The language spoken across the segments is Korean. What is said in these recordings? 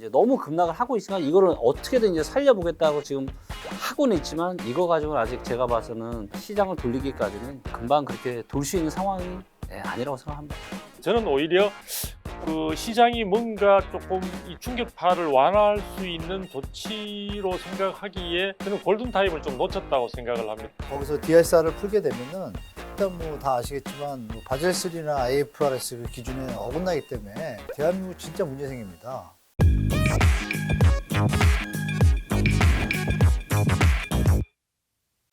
이제 너무 급락을 하고 있으니까 이거를 어떻게든 이제 살려보겠다고 지금 하고는 있지만 이거 가지고는 아직 제가 봐서는 시장을 돌리기까지는 금방 그렇게 돌 수 있는 상황이 아니라고 생각합니다. 저는 오히려 그 시장이 뭔가 조금 이 충격파를 완화할 수 있는 조치로 생각하기에 저는 골든타임을 좀 놓쳤다고 생각을 합니다. 거기서 DSR을 풀게 되면은 일단 뭐 다 아시겠지만 뭐 바젤3나 IFRS 그 기준에 어긋나기 때문에 대한민국 진짜 문제 생깁니다.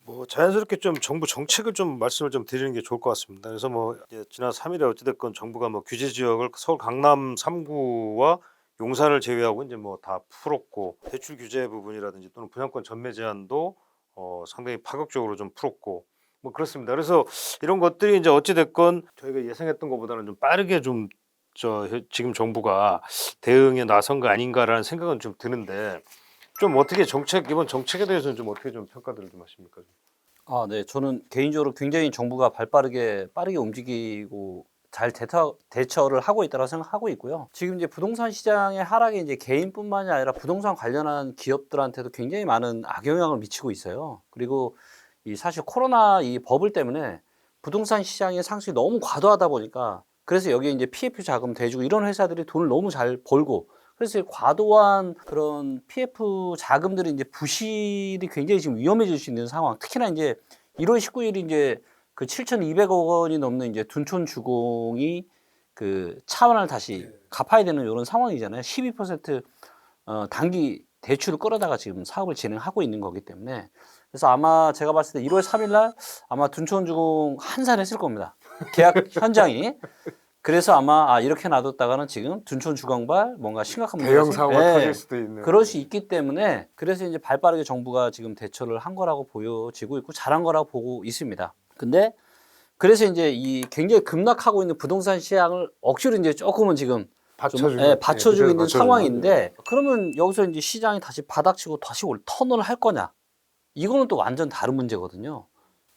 뭐 자연스럽게 좀 정부 정책을 좀 말씀을 좀 드리는 게 좋을 것 같습니다. 그래서 뭐 이제 지난 3일에 어찌됐건 정부가 뭐 규제 지역을 서울 강남 3구와 용산을 제외하고 이제 뭐 다 풀었고 대출 규제 부분이라든지 또는 분양권 전매 제한도 상당히 파격적으로 좀 풀었고 뭐 그렇습니다. 그래서 이런 것들이 이제 어찌됐건 저희가 예상했던 것보다는 좀 빠르게 좀 지금 정부가 대응에 나선 거 아닌가라는 생각은 좀 드는데 좀 어떻게 이번 정책에 대해서는 좀 어떻게 좀 평가들을 좀 하십니까? 네. 저는 개인적으로 굉장히 정부가 빠르게 움직이고 잘 대처를 하고 있다고 생각하고 있고요. 지금 이제 부동산 시장의 하락이 이제 개인뿐만이 아니라 부동산 관련한 기업들한테도 굉장히 많은 악영향을 미치고 있어요. 그리고 이 사실 코로나 이 버블 때문에 부동산 시장의 상승이 너무 과도하다 보니까 그래서 여기에 이제 PF 자금 대주고 이런 회사들이 돈을 너무 잘 벌고 그래서 과도한 그런 PF 자금들이 이제 부실이 굉장히 지금 위험해질 수 있는 상황. 특히나 이제 1월 19일이 이제 그 7,200억 원이 넘는 이제 둔촌주공이 그 차환을 다시 갚아야 되는 이런 상황이잖아요. 12% 단기 대출을 끌어다가 지금 사업을 진행하고 있는 거기 때문에 그래서 아마 제가 봤을 때 1월 3일 날 아마 둔촌주공 한산했을 겁니다. 계약 현장이. 그래서 아마 이렇게 놔뒀다가는 지금 둔촌주공발 뭔가 심각한 문제가 대형 사고가 터질 수도 있는. 그럴 수 있기 때문에 그래서 이제 발빠르게 정부가 지금 대처를 한 거라고 보여지고 있고 잘한 거라고 보고 있습니다. 근데 그래서 이제 이 굉장히 급락하고 있는 부동산 시장을 억지로 이제 조금은 지금 받쳐주고 있는 상황인데 그러면 여기서 이제 시장이 다시 바닥치고 다시 턴을 할 거냐? 이거는 또 완전 다른 문제거든요.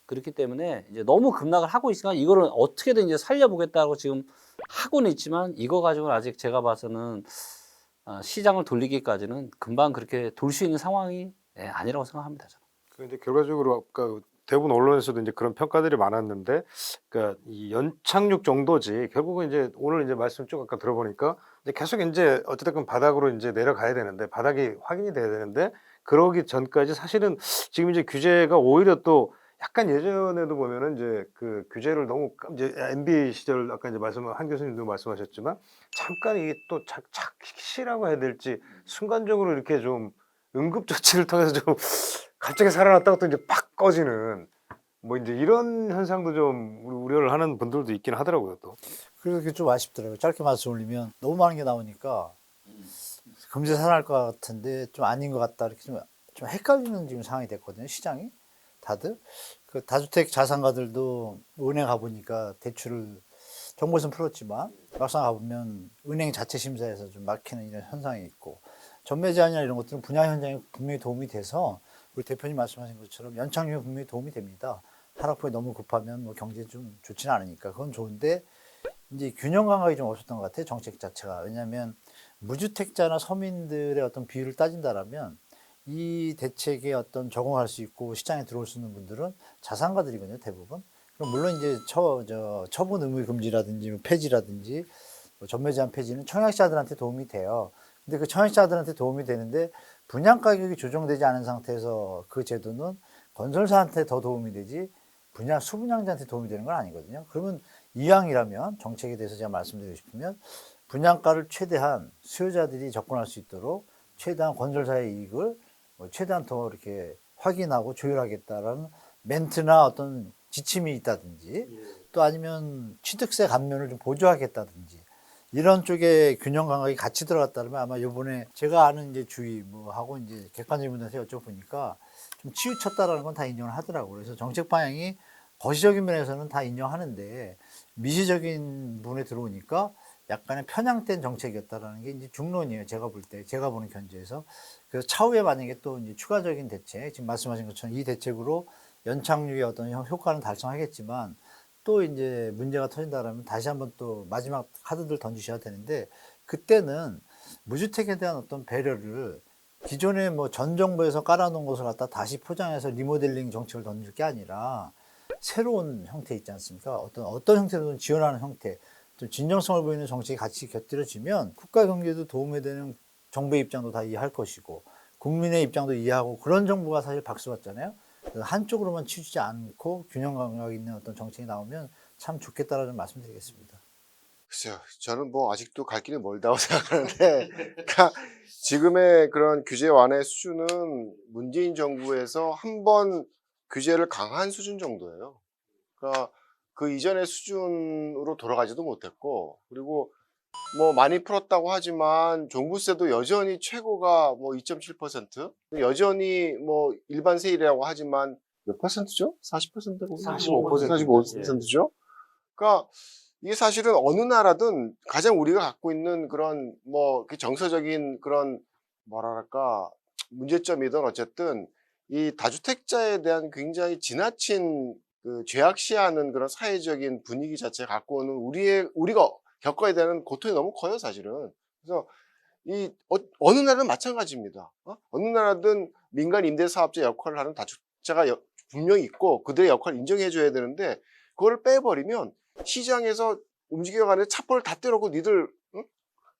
그렇기 때문에 이제 너무 급락을 하고 있으니까 이거를 어떻게든 이제 살려보겠다고 지금 하고는 있지만 이거 가지고는 아직 제가 봐서는 시장을 돌리기까지는 금방 그렇게 돌 수 있는 상황이 아니라고 생각합니다. 저는. 그런데 결과적으로 아까 대부분 언론에서도 이제 그런 평가들이 많았는데, 그러니까 이 연착륙 정도지. 결국은 이제 오늘 이제 말씀 쭉 아까 들어보니까 이제 계속 이제 어찌됐건 바닥으로 이제 내려가야 되는데 바닥이 확인이 돼야 되는데 그러기 전까지 사실은 지금 이제 규제가 오히려 또 약간 예전에도 보면은 이제 그 규제를 너무 이제 MB 시절 아까 이제 한 교수님도 말씀하셨지만 잠깐 이게 또 착시라고 해야 될지 순간적으로 이렇게 좀 응급조치를 통해서 좀 갑자기 살아났다가 또 이제 팍 꺼지는 뭐 이제 이런 현상도 좀 우려를 하는 분들도 있긴 하더라고요 또. 그래서 그게 좀 아쉽더라고요. 짧게 말씀 올리면 너무 많은 게 나오니까 금세 살아날 것 같은데 좀 아닌 것 같다 이렇게 좀 헷갈리는 지금 상황이 됐거든요. 시장이 다들 그 다주택 자산가들도 은행 가보니까 대출을 정부에서는 풀었지만 막상 가보면 은행 자체 심사에서 좀 막히는 이런 현상이 있고 전매 제한이나 이런 것들은 분양 현장에 분명히 도움이 돼서 우리 대표님 말씀하신 것처럼 연착륙에 분명히 도움이 됩니다. 하락폭이 너무 급하면 뭐 경제 좀 좋지는 않으니까 그건 좋은데 이제 균형 감각이 좀 없었던 것 같아요. 정책 자체가. 왜냐하면 무주택자나 서민들의 어떤 비율을 따진다라면 이 대책에 어떤 적응할 수 있고 시장에 들어올 수 있는 분들은 자산가들이거든요, 대부분. 그럼 물론 이제 처분 의무 금지라든지 뭐 폐지라든지 뭐 전매 제한 폐지는 청약자들한테 도움이 돼요. 근데 그 청약자들한테 도움이 되는데 분양 가격이 조정되지 않은 상태에서 그 제도는 건설사한테 더 도움이 되지 수분양자한테 도움이 되는 건 아니거든요. 그러면 이왕이라면 정책에 대해서 제가 말씀드리고 싶으면 분양가를 최대한 수요자들이 접근할 수 있도록 최대한 건설사의 이익을 최대한 더 이렇게 확인하고 조율하겠다라는 멘트나 어떤 지침이 있다든지 또 아니면 취득세 감면을 좀 보조하겠다든지 이런 쪽에 균형 감각이 같이 들어갔다면 아마 이번에 제가 아는 이제 주의 하고 이제 객관적인 분들한테 여쭤보니까 좀 치우쳤다라는 건 다 인정을 하더라고요. 그래서 정책 방향이 거시적인 면에서는 다 인정하는데 미시적인 부분에 들어오니까 약간의 편향된 정책이었다라는 게 이제 중론이에요. 제가 볼 때, 제가 보는 견지에서. 그래서 차후에 만약에 또 이제 추가적인 대책, 지금 말씀하신 것처럼 이 대책으로 연착륙의 어떤 효과는 달성하겠지만 또 이제 문제가 터진다라면 다시 한번 또 마지막 카드들 던지셔야 되는데 그때는 무주택에 대한 어떤 배려를 기존에 뭐 전 정부에서 깔아놓은 것을 갖다 다시 포장해서 리모델링 정책을 던질 게 아니라 새로운 형태 있지 않습니까? 어떤 형태로든 지원하는 형태, 좀 진정성을 보이는 정책이 같이 곁들여지면 국가 경제에도 도움이 되는 정부의 입장도 다 이해할 것이고 국민의 입장도 이해하고 그런 정부가 사실 박수받잖아요. 한쪽으로만 치우치지 않고 균형 감각 있는 어떤 정책이 나오면 참 좋겠다라는 말씀드리겠습니다. 글쎄요, 저는 뭐 아직도 갈 길이 멀다고 생각하는데, 그러니까 지금의 그런 규제 완화의 수준은 문재인 정부에서 한 번 규제를 강한 수준 정도예요. 그러니까 그 이전의 수준으로 돌아가지도 못했고, 그리고 뭐 많이 풀었다고 하지만 종부세도 여전히 최고가 뭐 2.7%, 여전히 뭐 일반 세율이라고 하지만 몇 퍼센트죠? 40%고 45%죠? 그러니까 이게 사실은 어느 나라든 가장 우리가 갖고 있는 그런 뭐 정서적인 그런 뭐랄까 문제점이든 어쨌든 이 다주택자에 대한 굉장히 지나친 그 죄악시하는 그런 사회적인 분위기 자체 갖고 오는 우리가 겪어야 되는 고통이 너무 커요, 사실은. 그래서 어느 나라든 마찬가지입니다. 어느 나라든 민간 임대사업자 역할을 하는 다주택자가 분명히 있고 그들의 역할을 인정해줘야 되는데 그걸 빼버리면 시장에서 움직여가는 찹볼을 다 때려놓고 니들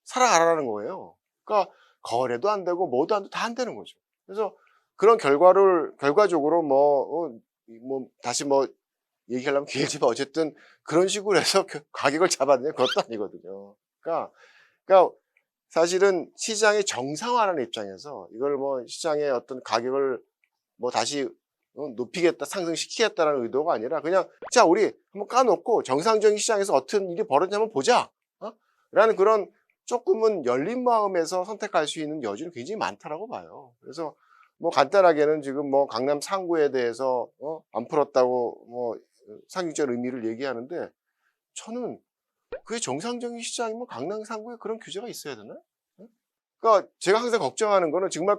살아가라는 거예요. 그러니까 거래도 안 되고 뭐도 안 되고 다 안 되는 거죠. 그래서 그런 결과적으로 다시 얘기하려면 길지만 어쨌든 그런 식으로 해서 가격을 잡았느냐 그것도 아니거든요. 그러니까 사실은 시장의 정상화라는 입장에서 이걸 뭐 시장의 어떤 가격을 뭐 다시 높이겠다, 상승시키겠다라는 의도가 아니라 그냥 자 우리 한번 까놓고 정상적인 시장에서 어떤 일이 벌어지냐 한번 보자 라는 그런 조금은 열린 마음에서 선택할 수 있는 여지는 굉장히 많다라고 봐요. 그래서 뭐 간단하게는 지금 뭐 강남 상구에 대해서 안 풀었다고 뭐 상식적 의미를 얘기하는데 저는 그게 정상적인 시장이면 강남 상구에 그런 규제가 있어야 되나? 그러니까 제가 항상 걱정하는 거는 정말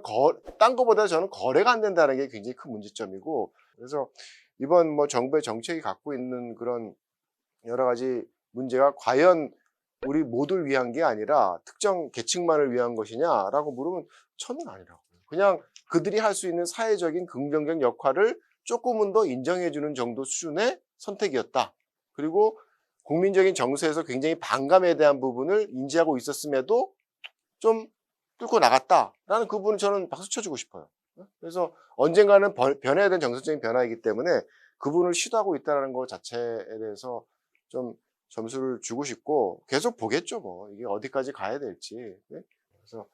딴 거보다 저는 거래가 안 된다는 게 굉장히 큰 문제점이고 그래서 이번 뭐 정부의 정책이 갖고 있는 그런 여러 가지 문제가 과연 우리 모두를 위한 게 아니라 특정 계층만을 위한 것이냐라고 물으면 저는 아니라고요. 그냥 그들이 할 수 있는 사회적인 긍정적 역할을 조금은 더 인정해주는 정도 수준의 선택이었다. 그리고 국민적인 정서에서 굉장히 반감에 대한 부분을 인지하고 있었음에도 좀 뚫고 나갔다라는 그 부분은 저는 박수 쳐주고 싶어요. 그래서 언젠가는 변해야 되는 정서적인 변화이기 때문에 그 부분을 시도하고 있다는 것 자체에 대해서 좀 점수를 주고 싶고 계속 보겠죠. 뭐 이게 어디까지 가야 될지. 네? 그래서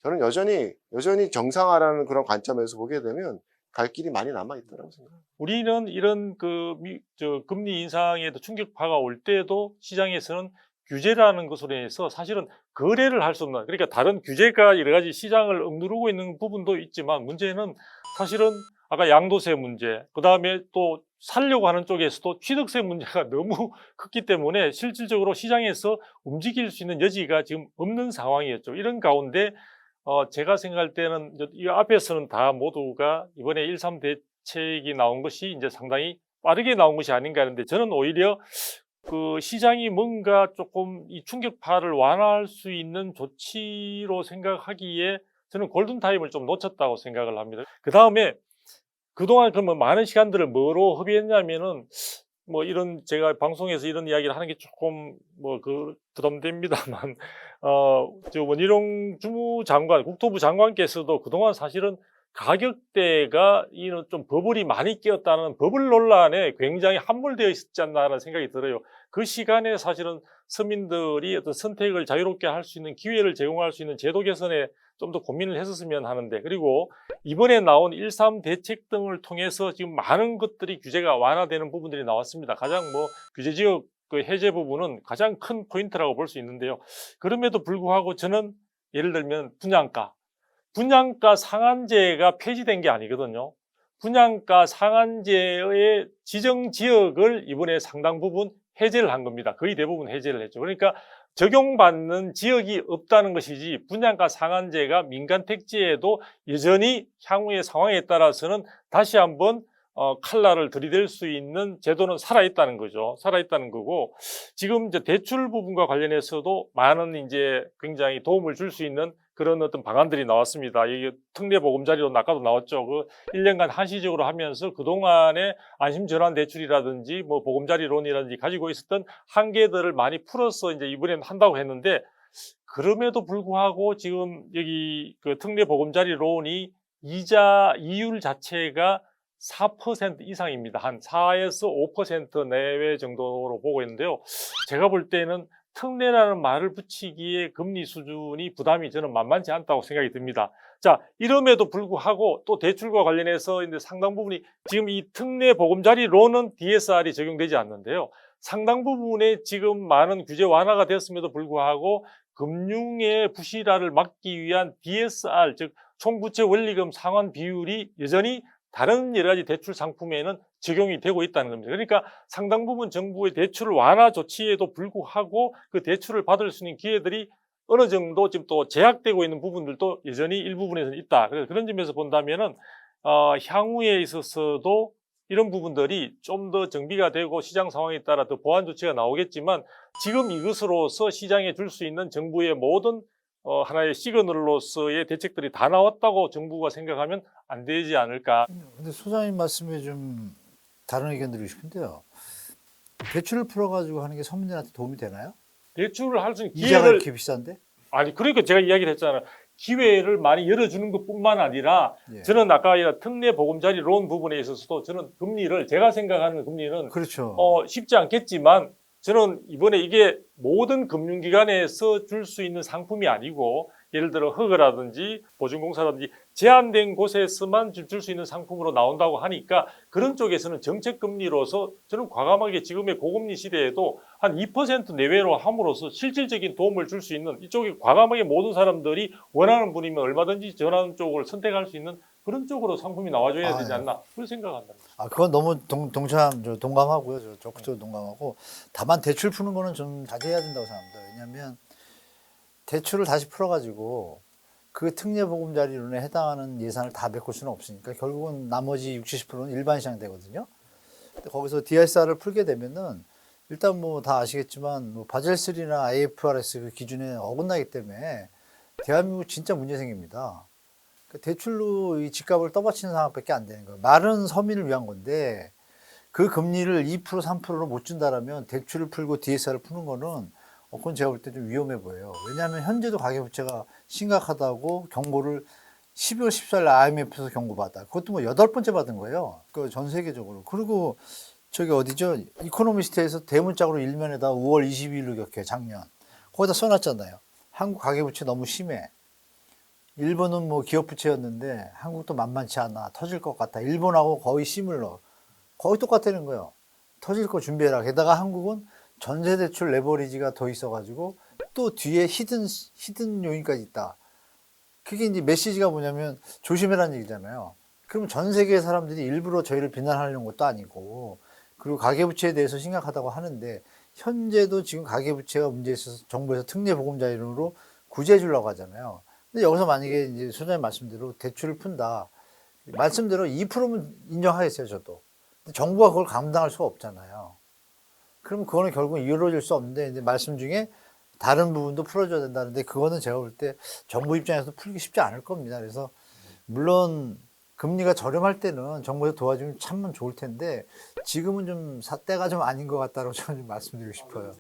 저는 여전히 정상화라는 그런 관점에서 보게 되면 갈 길이 많이 남아 있다고 생각합니다. 우리는 이런 금리 인상에도 충격파가 올 때도 시장에서는 규제라는 것으로 해서 사실은 거래를 할 수 없는, 그러니까 다른 규제가 여러 가지 시장을 억누르고 있는 부분도 있지만 문제는 사실은 아까 양도세 문제, 그 다음에 또 살려고 하는 쪽에서도 취득세 문제가 너무 크기 때문에 실질적으로 시장에서 움직일 수 있는 여지가 지금 없는 상황이었죠. 이런 가운데 제가 생각할 때는 이 앞에서는 다 모두가 이번에 1.3 대책이 나온 것이 이제 상당히 빠르게 나온 것이 아닌가 하는데 저는 오히려 그 시장이 뭔가 조금 이 충격파를 완화할 수 있는 조치로 생각하기에 저는 골든타임을 좀 놓쳤다고 생각을 합니다. 그 다음에 그동안 그러면 많은 시간들을 뭐로 허비했냐면은 뭐 이런 제가 방송에서 이런 이야기를 하는 게 조금 부담됩니다만 저 원희룡 주무장관, 국토부 장관께서도 그동안 사실은 가격대가 이런 좀 버블이 많이 끼었다는 버블 논란에 굉장히 함몰되어 있지 않나라는 생각이 들어요. 그 시간에 사실은 서민들이 어떤 선택을 자유롭게 할 수 있는 기회를 제공할 수 있는 제도 개선에 좀 더 고민을 했었으면 하는데, 그리고 이번에 나온 1.3 대책 등을 통해서 지금 많은 것들이 규제가 완화되는 부분들이 나왔습니다. 가장 규제 지역 그 해제 부분은 가장 큰 포인트라고 볼 수 있는데요. 그럼에도 불구하고 저는 예를 들면 분양가 상한제가 폐지된 게 아니거든요. 분양가 상한제의 지정 지역을 이번에 상당 부분 해제를 한 겁니다. 거의 대부분 해제를 했죠. 그러니까 적용받는 지역이 없다는 것이지 분양가 상한제가 민간 택지에도 여전히 향후의 상황에 따라서는 다시 한번 칼날을 들이댈 수 있는 제도는 살아있다는 거죠. 살아있다는 거고, 지금 이제 대출 부분과 관련해서도 많은 이제 굉장히 도움을 줄 수 있는 그런 어떤 방안들이 나왔습니다. 이게 특례 보금자리론 아까도 나왔죠. 그 1년간 한시적으로 하면서 그동안에 안심전환 대출이라든지 뭐 보금자리론이라든지 가지고 있었던 한계들을 많이 풀어서 이제 이번에는 한다고 했는데, 그럼에도 불구하고 지금 여기 그 특례 보금자리론이 이자 이율 자체가 4% 이상입니다. 한 4에서 5% 내외 정도로 보고 있는데요. 제가 볼 때는 특례라는 말을 붙이기에 금리 수준이 부담이 저는 만만치 않다고 생각이 듭니다. 자, 이럼에도 불구하고 또 대출과 관련해서 이제 상당 부분이 지금 이 특례 보금자리론은 DSR이 적용되지 않는데요. 상당 부분에 지금 많은 규제 완화가 되었음에도 불구하고 금융의 부실화를 막기 위한 DSR, 즉 총부채 원리금 상환 비율이 여전히 다른 여러 가지 대출 상품에는 적용이 되고 있다는 겁니다. 그러니까 상당 부분 정부의 대출 완화 조치에도 불구하고 그 대출을 받을 수 있는 기회들이 어느 정도 지금 또 제약되고 있는 부분들도 여전히 일부분에서는 있다. 그래서 그런 점에서 본다면은 향후에 있어서도 이런 부분들이 좀 더 정비가 되고 시장 상황에 따라 더 보완 조치가 나오겠지만, 지금 이것으로서 시장에 줄 수 있는 정부의 모든 하나의 시그널로서의 대책들이 다 나왔다고 정부가 생각하면 안 되지 않을까. 근데 소장님 말씀에 좀 다른 의견 드리고 싶은데요. 대출을 풀어가지고 하는 게 서민들한테 도움이 되나요? 대출을 할 수 있는 이자가 기회를, 이렇게 비싼데? 아니 그러니까 제가 이야기를 했잖아요. 기회를 많이 열어주는 것뿐만 아니라 예. 저는 아까 특례 보금자리론 부분에 있어서도 저는 금리를, 제가 생각하는 금리는 그렇죠. 쉽지 않겠지만, 저는 이번에 이게 모든 금융기관에서 줄 수 있는 상품이 아니고, 예를 들어 허그라든지 보증공사라든지 제한된 곳에서만 줄 수 있는 상품으로 나온다고 하니까, 그런 쪽에서는 정책금리로서 저는 과감하게 지금의 고금리 시대에도 한 2% 내외로 함으로써 실질적인 도움을 줄 수 있는, 이쪽에 과감하게 모든 사람들이 원하는 분이면 얼마든지 전하는 쪽을 선택할 수 있는 그런 쪽으로 상품이 나와줘야 되지 않나, 그런 생각한다. 그건 너무 동감하고요. 저 적극적으로 동감하고. 다만 대출 푸는 거는 좀 자제해야 된다고 생각합니다. 왜냐하면 대출을 다시 풀어가지고 그 특례 보금자리론에 해당하는 예산을 다 메꿀 수는 없으니까 결국은 나머지 60, 70%는 일반 시장 되거든요. 근데 거기서 DSR을 풀게 되면은 일단 뭐 다 아시겠지만 뭐 바젤3나 IFRS 그 기준에 어긋나기 때문에 대한민국 진짜 문제 생깁니다. 대출로 이 집값을 떠받치는 상황밖에 안 되는 거예요. 마른 서민을 위한 건데 그 금리를 2%, 3%로 못 준다라면 대출을 풀고 DSR을 푸는 거는 그건 제가 볼 때 좀 위험해 보여요. 왜냐하면 현재도 가계부채가 심각하다고 경고를 12월 14일 IMF에서 경고받아. 그것도 뭐 8번째 받은 거예요. 그 전 세계적으로. 그리고 저기 어디죠? 이코노미스트에서 대문짝으로 일면에다 5월 22일로 격해 작년. 거기다 써놨잖아요. 한국 가계부채 너무 심해. 일본은 뭐 기업부채였는데 한국도 만만치 않아. 터질 것 같아. 일본하고 거의 시물러. 거의 똑같다는 거예요. 터질 거 준비해라. 게다가 한국은 전세대출 레버리지가 더 있어가지고 또 뒤에 히든 요인까지 있다. 그게 이제 메시지가 뭐냐면 조심해라는 얘기잖아요. 그러면 전 세계 사람들이 일부러 저희를 비난하려는 것도 아니고, 그리고 가계부채에 대해서 심각하다고 하는데 현재도 지금 가계부채가 문제 있어서 정부에서 특례 보금자리론으로 구제해 주려고 하잖아요. 근데 여기서 만약에 이제 소장님 말씀대로 대출을 푼다. 말씀대로 2%면 인정하겠어요, 저도. 근데 정부가 그걸 감당할 수가 없잖아요. 그럼 그거는 결국 이루어질 수 없는데, 이제 말씀 중에 다른 부분도 풀어줘야 된다는데, 그거는 제가 볼 때 정부 입장에서 풀기 쉽지 않을 겁니다. 그래서 물론 금리가 저렴할 때는 정부에서 도와주면 참면 좋을 텐데, 지금은 좀 때가 좀 아닌 것 같다고 저는 좀 말씀드리고 싶어요.